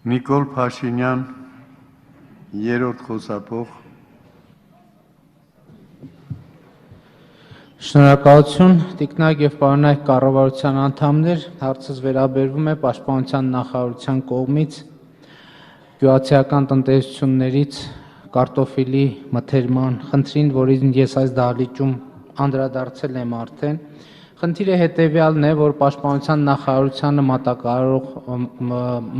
Նիկոլ Փաշինյան, երրորդ խոսափող։ Շնորհակալություն, տիկնայք եւ պարոնայք կառավարության անդամներ, հարցս վերաբերվում է Պաշտպանության նախարարության կողմից գյուղացիական տնտեսություններից կարտոֆիլի մթերման խնդրին, որին ես այս դահլիճում անդրադարձել եմ արդեն։ Խնդիրը հետեւյալն է, որ Պաշտպանության նախարարությանը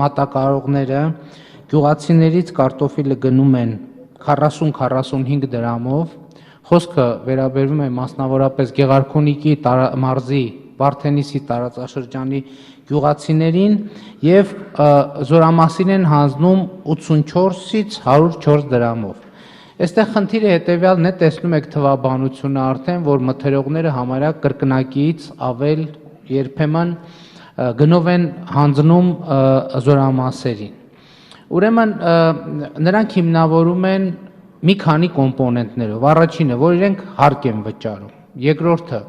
մատակարարողները գյուղացիներից կարտոֆիլը գնում են 40-45 դրամով։ Խոսքը վերաբերվում է մասնավորապես Գեղարքունիքի մարզի Վարդենիսի տարածաշրջանի գյուղացիներին եւ զորամասին են հանձնում 84-ից 104 դրամով։ Այստեղ խնդիրը հետեւյալն է, տեսնում եք թվաբանությունը արդեն, որ մթերողները համարյա կրկնակից ավել երբեմն գնով են հանձնում զորամասերին։ Ուրեմն նրանք հիմնավորում են մի քանի կոմպոնենտներով։ Առաջինը, որ իրենք հարկ են վճարում, երկրորդը,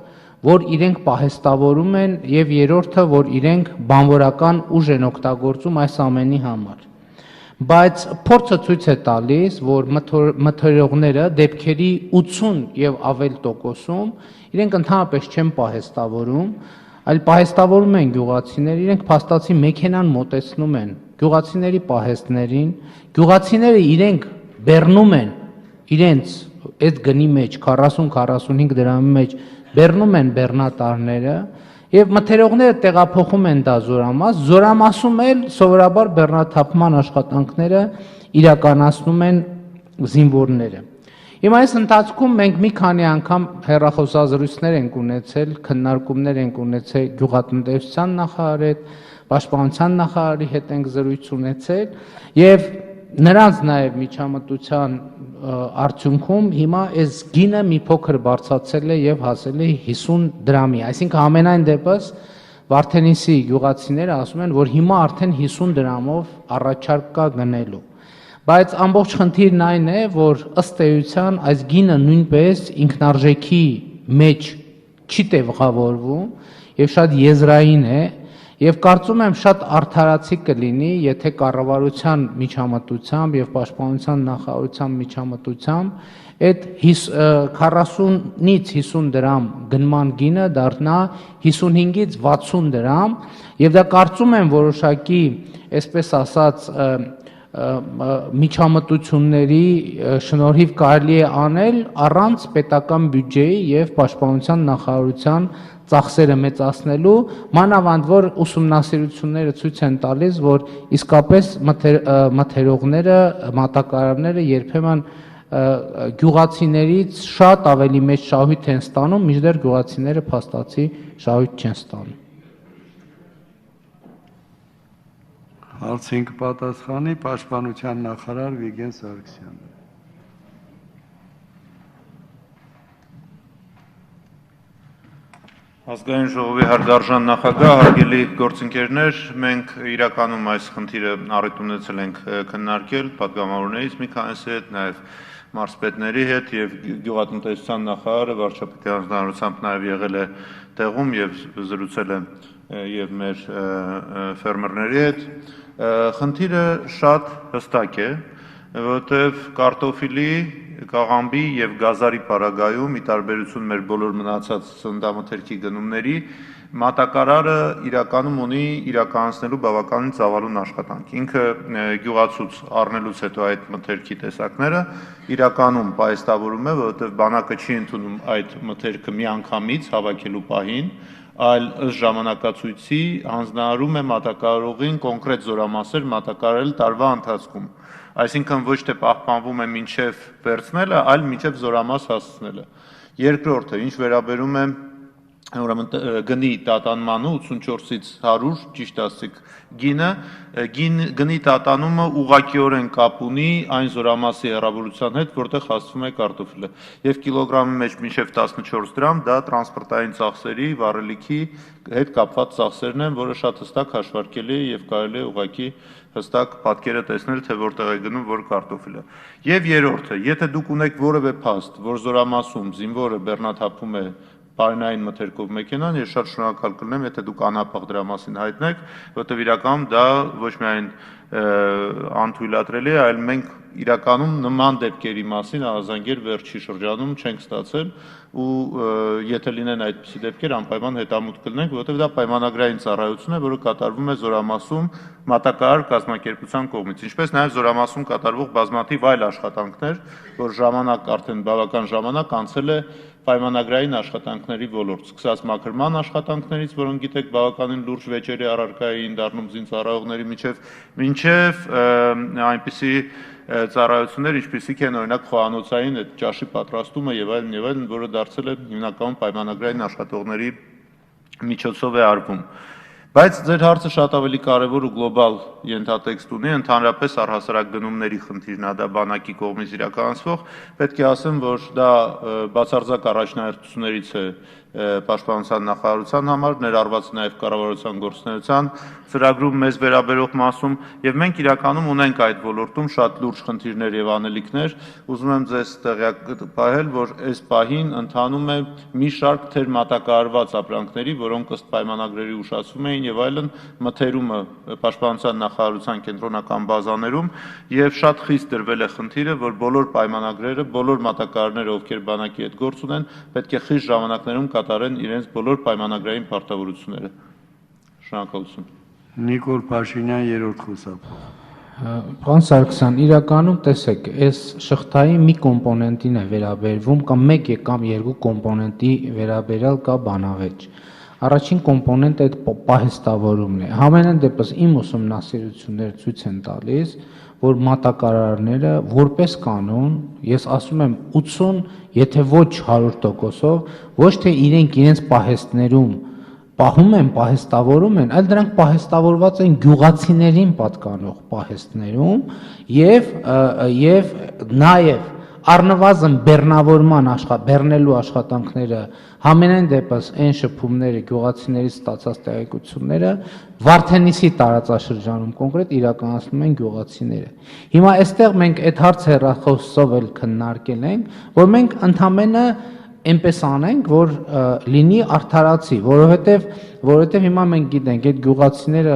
որ իրենք պահեստավորում են եւ երրորդը, որ իրենք բանվորական ուժ են օգտագործում այս ամենի համար։ Բայց փորձը ցույց է տալիս, որ մթերողները դեպքերի 80 եւ ավել տոկոսում իրենք ընդհանրապես չեն պահեստավորում, այլ պահեստավորում են գյուղացիներ, իրենք փաստացի մեքենան մոտեցնում են գյուղացիների պահեստներին, գյուղացիները իրենք բեռնում են իրենց այդ գնի մեջ 40-45 դրամի մեջ բեռնում են բեռնատարները եւ մթերողները տեղափոխում են դա զորամաս, զորամասում էլ սովորաբար բեռնաթափման աշխատանքները իրականացնում են զինվորները։ Հիմա այս ընթացքում մենք մի քանի անգամ հեռախոսազրույցներ ենք ունեցել, քննարկումներ ենք ունեցել գյուղատնտեսության նախարարի հետ, պաշտպանության նախարարի հետ ենք զրույց ունեցել եւ նրանց նաև միջամտության արդյունքում հիմա այս գինը մի փոքր բարձրացել է եւ հասել է 50 դրամի, այսինքն ամենայն դեպս Վարդենիսի գյուղացիները ասում են, որ հիմա արդեն 50 դրամով առաջարկ կա գնելու։ Բայց ամբողջ խնդիրն այն է, որ ըստ էության այս գինը նույնպես ինքնարժեքի մեջ չի տեղավորվում եւ շատ եզրային է եւ կարծում եմ շատ արդարացի կլինի, եթե կառավարության միջամտությամբ եւ պաշտպանության նախարարության միջամտությամբ այդ 40-ից 50 դրամ գնման գինը դառնա 55-ից 60 դրամ եւ դա կարծում եմ որոշակի, այսպես ասած, միջամտությունների շնորհիվ կարելի է անել առանց պետական բյուջեի եւ պաշտպանության նախարարության ծախսերը մեծացնելու, մանավանդ որ ուսումնասիրությունները ցույց են տալիս, որ իսկապես մթերողները, մատակարարները երբեմն գյուղացիներից շատ ավելի մեծ շահույթ են ստանում, մինչդեռ գյուղացիները փաստացի շահույթ չեն ստանում։ Հարցին կպատասխանի պաշտպանության նախարար Վիգեն Սարգսյանը։ Ազգային ժողովի հարգարժան նախագահ, հարգելի գործընկերներ, մենք իրականում այս խնդիրը առիթ ունեցել ենք քննարկել պատգամավորներից մի քանիսի հետ, նաև մարզպետների հետ եւ գյուղատնտեսության նախարարը վարչապետի հանձնարարությամբ նաև եղել է տեղում եւ զրուցել է եւ մեր ֆերմերների հետ։ Խնդիրը շատ հստակ է, որովհետեւ կարտոֆիլի, կաղամբի եւ գազարի պարագայում, ի տարբերություն մեր բոլոր մնացած սննդամթերքի գնումների, մատակարարը իրականում ունի իրականացնելու բավականին ծավալուն աշխատանք։ Ինքը գյուղացուց առնելուց հետո այդ մթերքի տեսակները իրականում պահեստավորում է, որովհետեւ բանակը չի ընդունում այդ մթերքը միանգամից հավաքելու պահին, այլ ըստ ժամանակացույցի հանձնարարում է մատակարարողին կոնկրետ զորամասեր մատակարարել տարվա ընթացքում։ Այսինքն ոչ թե պահպանվում է մինչև վերցնելը, այլ մինչև զորամաս հասցնելը։ Երկրորդը, ինչ վերաբերում է ուրեմն գնի տատանմանը 84-ից 100, ճիշտ ասեք, գնի տատանումը ուղղակիորեն կապ ունի այն զորամասի հեռավորության հետ, որտեղ հասցվում է կարտոֆիլը։ Եվ կիլոգրամի մեջ մինչև 14 դրամ դա տրանսպորտային ծախսերի, վառելիքի հետ կապված ծախսերն են, որը շատ հստակ հաշվարկելի է եւ կարելի է ուղղակի հստակ պատկերը տեսնել, թե որտեղ է գնում որ կարտոֆիլը։ Եվ երրորդը, եթե դուք ունեք որևէ փաստ, որ զորամասում զինվորը բեռնաթափում է բարենային մթերքով մեքենան, ես շատ շնորհակալ կլինեմ, եթե դուք անապահ դրա մասին հայտնեք, որովհետև իրականում դա ոչ միայն անթույլատրելի է, այլ մենք իրականում նման դեպքերի մասին ահազանգեր վերջի շրջանում չենք ստացել ու եթե լինեն այդպիսի դեպքեր անպայման հետամուտ կլինենք, որովհետև դա պայմանագրային ծառայություն է, որը կատարվում է Զորամասում մատակարար կազմակերպության կողմից, ինչպես նաև Զորամասում կատարվող բազմաթիվ այլ աշխատանքներ, որ ժամանակ արդեն բավական ժամանակ անցել է պայմանագրային աշխատանքների ոլորտ, սկսած մաքրման աշխատանքներից, որոնք գիտեք բավականին լուրջ վեճերի առարկա էին դառնում զինծառայողների մինչև այնպիսի ծառայություններ, ինչպիսիք են օրինակ խոհանոցային այդ ճաշի պատրաստումը եւ այլն, որը դարձել է հիմնականում պայմանագրային աշխատողների միջոցով է արվում։ Բայց ձեր հարցը շատ ավելի կարևոր ու գլոբալ ենթատեքստ ունի, ընդհանրապես առհասարակ գնումների խնդիրն է դա բանակի կողմից իրականացվող, պետք է ասեմ, որ դա բացարձակ առաջնահերթություններից է Պաշտպանության նախարարության համար, ներառված նաև կառավարության գործունեության ծրագրում մեզ վերաբերող մասում, եւ մենք իրականում ունենք այդ ոլորտում շատ լուրջ խնդիրներ եւ անելիքներ, ուզում եմ ձեզ տեղյակ պահել, որ այս պահին ընթանում է մի շարք թերմատակարարված ապրանքների, որոնք ըստ պայմանագրերի ուշացվում էին եւ այլն, մթերումը Պաշտպանության նախարարության կենտրոնական բազաներում եւ շատ խիստ դրվել է խնդիրը, որ բոլոր պայմանագրերը, բոլոր մատակարարները, ովքեր բանակի հետ գործ ունեն, պետք է խիստ ժամանակներում կատարեն իրենց բոլոր պայմանագրային պարտավորությունները։ Շնորհակալություն։ Նիկոլ Փաշինյան, երրորդ խոսափող։ Պարոն Սարգսյան, իրականում տեսեք, այս շղթայի մի կոմպոնենտին է վերաբերվում կամ մեկ կամ երկու կոմպոնենտի վերաբերյալ կա բանավեճ։ Առաջին կոմպոնենտը այդ պահեստավորումն է։ Համենայն դեպս իմ ուսումնասիրությունները ցույց են տալիս, որ մատակարարները որպես կանոն, ես ասում եմ 80, եթե ոչ 100%-ով, ոչ թե իրենց պահեստներում պահում են, պահեստավորում են, այլ դրանք պահեստավորված են գյուղացիներին պատկանող պահեստներում եւ նաեւ առնվազն բեռնելու աշխատանքները համենայն դեպս այն շփումները գյուղացիներից ստացած տեղեկությունները Վարդենիսի տարածաշրջանում կոնկրետ իրականացնում են գյուղացիները։ Հիմա այստեղ մենք այդ հարցը հեռախոսով էլ քննարկել ենք, որ մենք ընդամենը այնպես անենք, որ լինի արդարացի, որովհետև հիմա մենք գիտենք, այդ գյուղացիները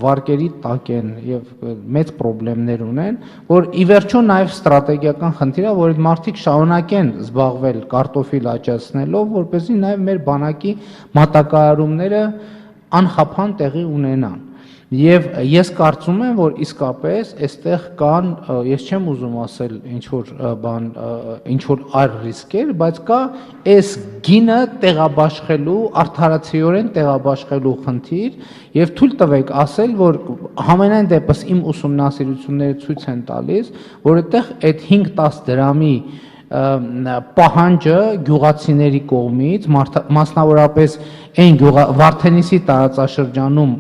վարկերի տակ են եւ մեծ խնդիրներ ունեն, որ ի վերջո նաեւ ստրատեգիական խնդիր է, որ այդ մարդիկ շարունակեն զբաղվել կարտոֆիլ աճացնելով, որպեսզի նաեւ մեր բանակի մատակարարումները անխափան տեղի ունենան։ Եվ ես կարծում եմ, որ իսկապես այստեղ կան, ես չեմ ուզում ասել ինչ որ այլ ռիսկեր, բայց կա այս գինը տեղաբաշխելու, արդարացիորեն տեղաբաշխելու խնդիր, եւ թույլ տվեք ասել, որ համենայն դեպս իմ ուսումնասիրությունները ցույց են տալիս, որ այդտեղ այդ 5-10 դրամի պահանջը գյուղացիների կողմից, մասնավորապես այն Վարդենիսի տարածաշրջանում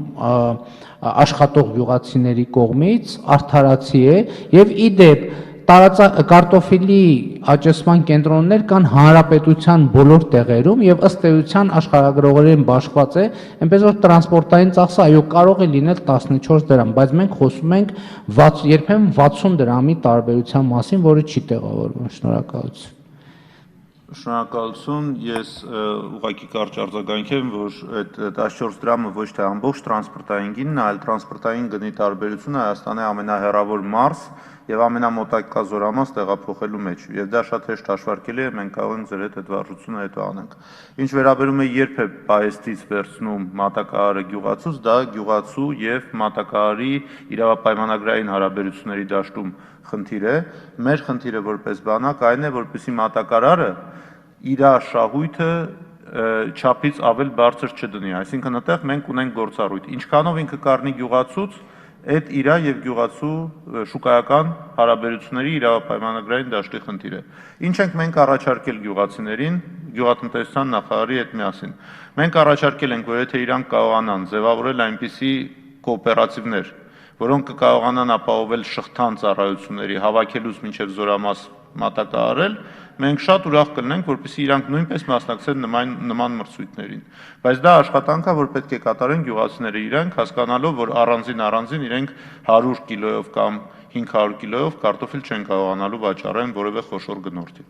աշխատող գյուղացիների կողմից արդարացի է եւ ի դեպ կարտոֆիլի աճեցման կենտրոններ կան հանրապետության բոլոր տեղերում եւ ըստ էության աշխարհագրողորեն բաշխված է, այնպես որ տրանսպորտային ծախսը այո կարող է լինել 14 դրամ, բայց մենք խոսում ենք երբեմն 60 դրամի տարբերության մասին, որը չի տեղավորվում։ Շնորհակալություն։ Շնորհակալություն, ես ուղղակի կարճ արձագանքեմ, որ այդ 14 դրամը ոչ թե ամբողջ տրանսպորտային գինն է, այլ տրանսպորտային գնի տարբերությունը Հայաստանի ամենահեռավոր մարզ եւ ամենամոտակա զորամաս տեղափոխելու մեջ, եւ դա շատ հեշտ հաշվարկելի է, մենք կարող ենք ձեր հետ այդ վարժությունը հետո անենք։ Ինչ վերաբերում է երբ է պահեստից վերցնում մատակարարը գյուղացուց, դա գյուղացու եւ մատակարարի իրավապայմանագրային հարաբերությունների դաշտում խնդիր է։ Մեր խնդիրը որպես բանակ այն է, որպեսզի մատակարարը իր շահույթը չափից ավել բարձր չդնի, այսինքն այդտեղ մենք ունենք գործառույթ։ Ինչքանով ինքը կառնի գյուղացուց, այդ իր եւ գյուղացու շուկայական հարաբերությունների իրավապայմանագրային դաշտի խնդիր է։ Ինչ ենք մենք առաջարկել գյուղացիներին, գյուղատնտեսության նախարարի հետ միասին։ Մենք առաջարկել ենք, որ եթե իրանք կարողանան ձևավորել այնպիսի կոոպերատիվներ, որոնք կկարողանան ապահովել շղթան ծառայությունների հավաքելուց մինչև զորամաս մատակարարել, մենք շատ ուրախ կլինենք, որպեսզի իրանք նույնպես մասնակցեն նման մրցույթներին։ Բայց դա աշխատանք է, որ պետք է կատարեն գյուղացիները իրենք, հասկանալով, որ առանձին իրենք 100 կիլոյով կամ 500 կիլոյով կարտոֆիլ չեն կարողանալու վաճառեն որևէ խոշոր գնորդի։